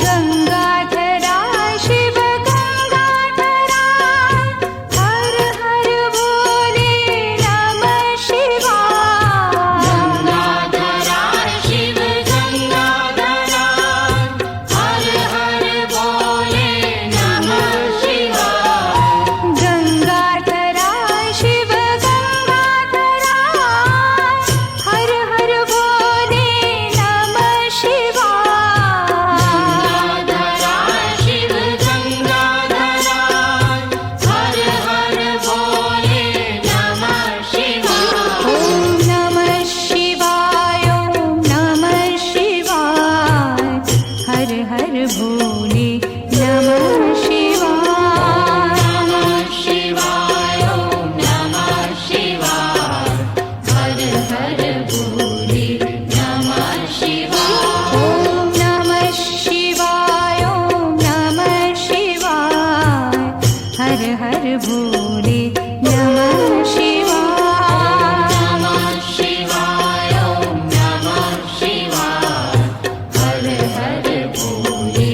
गंगाधरा शिव गंगाधरा, हर हर भोले नमः शिवाय। गंगाधरा शिव गंगाधरा, हर हर भोले नमः शिवाय। गंगाधरा शिव गंगाधरा, हर हर भोले नमः शिवाय। गंगाधरा शिव गंगाधरा, हर हर भोले नमः शिवाय। ओम नमः शिवाय, ओम नमः शिवाय, हर हर भोले नमः शिवाय। नमः शिवाय, ओम नमः शिवाय, हर हर भोले नमः शिवाय। ओम नमः शिवाय, ओम नमः शिवाय, हर हर भोले नमः शिवाय। नमः शिवाय, ओम नमः शिवाय, हर हर भोले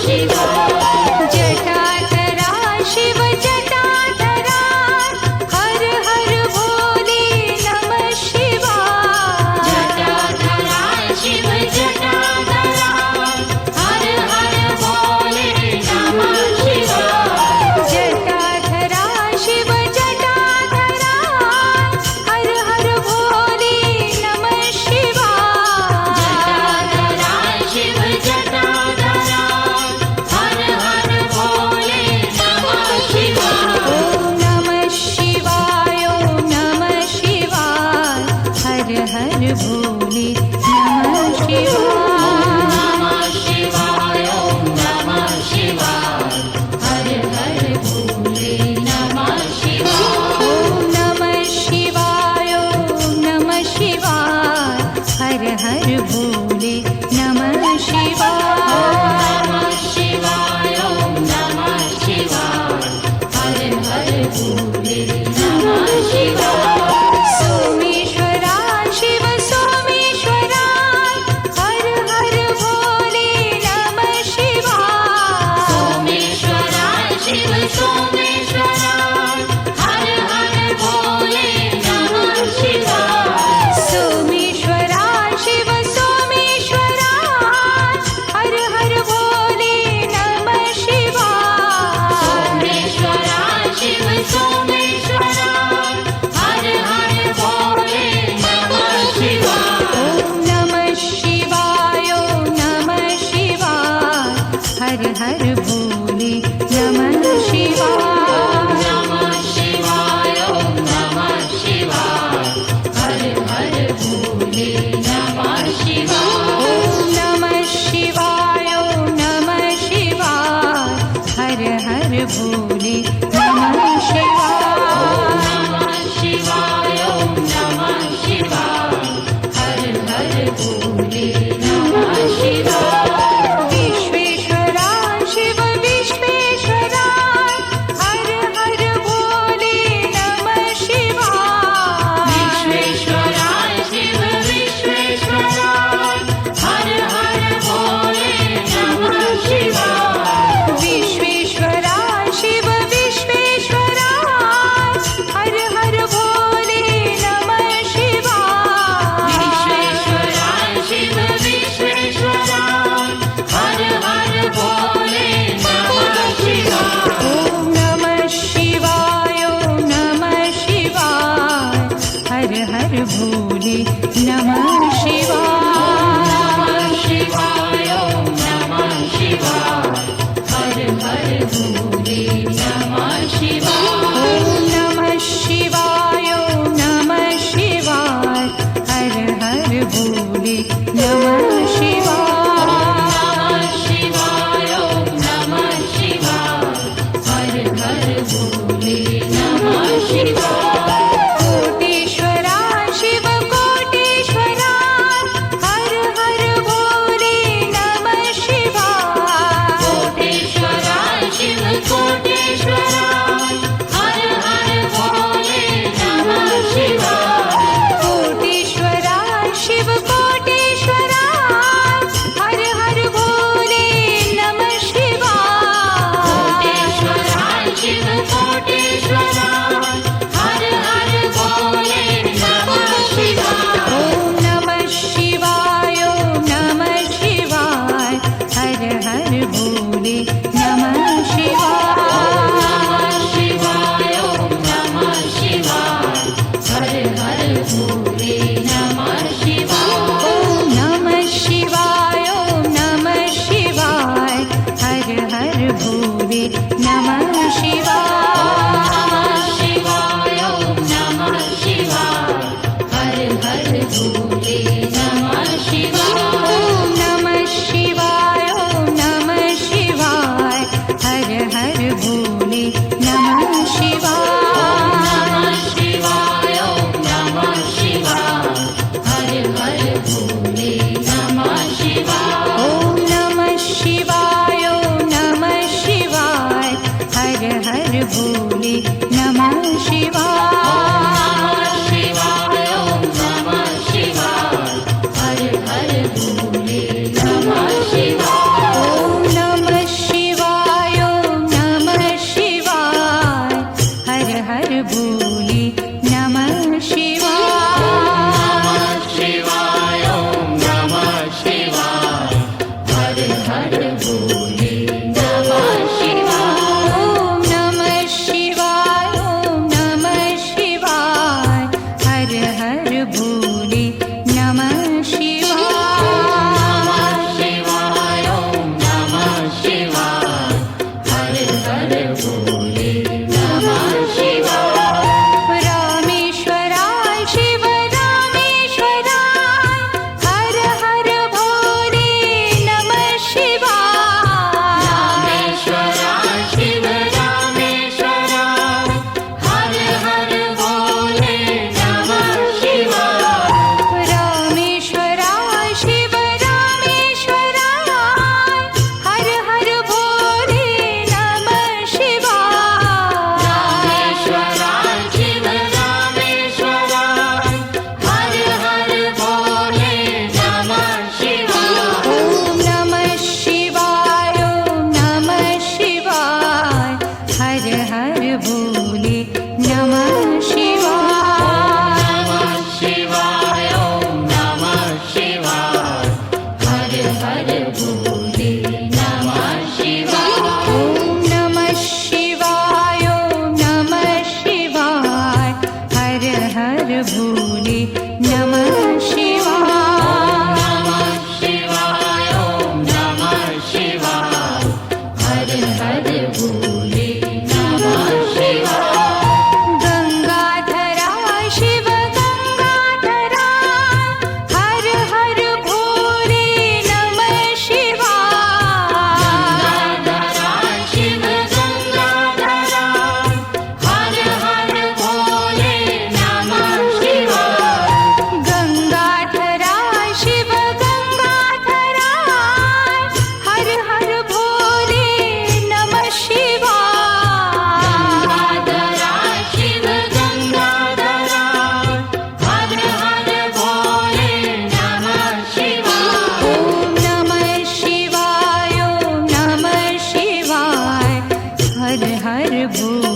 शिवाय जटाधरा शिव जटाधरा हर हर भोले नमः शिवाय जटाधरा शिव जटाधरा हर हर भोले नमः शिवाय जटाधरा शिव जटाधरा हर हर भोले नमः शिवाय जटाधरा शिव जटाधरा हर हर भोले नमः शिवाय ॐ नमः शिवाय ॐ नमः शिवाय हर हर भोले नमः शिवाय नमः शिवाय ॐ नमः शिवाय हर हर भोले नमः शिवाय ॐ नमः शिवाय ॐ नमः शिवाय हर हर भोले नमः शिवाय नमः शिवाय ॐ नमः शिवाय हर हर भोले नमः शिवाय सोमेश्वरा शिव सोमेश्वरा हर हर भोले नमः शिवाय सोमेश्वरा शिव सोमेश्वरा हर हर भोले नमः शिवाय सोमेश्वरा शिव सोमेश्वरा हर हर भोले नमः शिवाय सोमेश्वरा शिव सोमेश्वरा हर हर भोले नमः शिवाय ॐ नमः शिवाय ॐ नमः शिवाय हर हर भोले नमः शिवाय नमः शिवाय ॐ नमः शिवाय हर हर भोले नमः शिवाय ॐ नमः शिवाय ॐ नमः शिवाय हर हर भोले नमः शिवाय नमः शिवाय ॐ नमः शिवाय हर हर भोले नमः शिवाय विश्वेश्वरा शिव विश्वेश्वरा हर हर भोले नमः शिवाय विश्वेश्वरा शिव विश्वेश्वरा हर हर भोले नमः शिवाय विश्वेश्वरा शिव विश्वेश्वरा हर हर भोले नमः शिवाय विश्वेश्वरा शिव विश्वेश्वरा हर हर भोले नमः शिवाय ॐ नमः शिवाय ॐ नमः शिवाय हर हर भोले नमः शिवाय नमः शिवाय ॐ नमः शिवाय हर हर भोले नमः शिवाय ॐ नमः शिवाय ॐ नमः शिवाय हर हर भोले नमः शिवाय नमः शिवाय ॐ नमः शिवाय हर हर भोले नमः शिवाय कोटेश्वरा शिव कोटेश्वरा हर हर भोले नमः शिवाय कोटेश्वरा शिव कोटेश्वरा हर हर भोले नमः शिवाय कोटेश्वरा शिव कोटेश्वरा हर हर भोले नमः शिवाय कोटेश्वरा शिव कोटेश्वरा हर हर भोले नमः शिवाय ॐ नमः शिवाय ॐ नमः शिवाय हर हर भोले नमः शिवाय नमः शिवाय ॐ नमः शिवाय हर हर भोले नमः शिवाय ॐ नमः शिवाय ॐ नमः शिवाय हर हर भोले नमः शिवाय नमः शिवाय ॐ नमः शिवाय हर हर भोले नमः शिवाय ॐ नमः शिवाय ॐ नमः शिवाय हर हर भोले नमः शिवाय नमः शिवाय ॐ नमः शिवाय हर हर भोले नमः शिवाय ॐ नमः शिवाय ॐ नमः शिवाय हर हर भोले नमः शिवाय नमः शिवाय ॐ नमः शिवाय हर हर भोले नमः शिवाय ॐ नमः हर भोले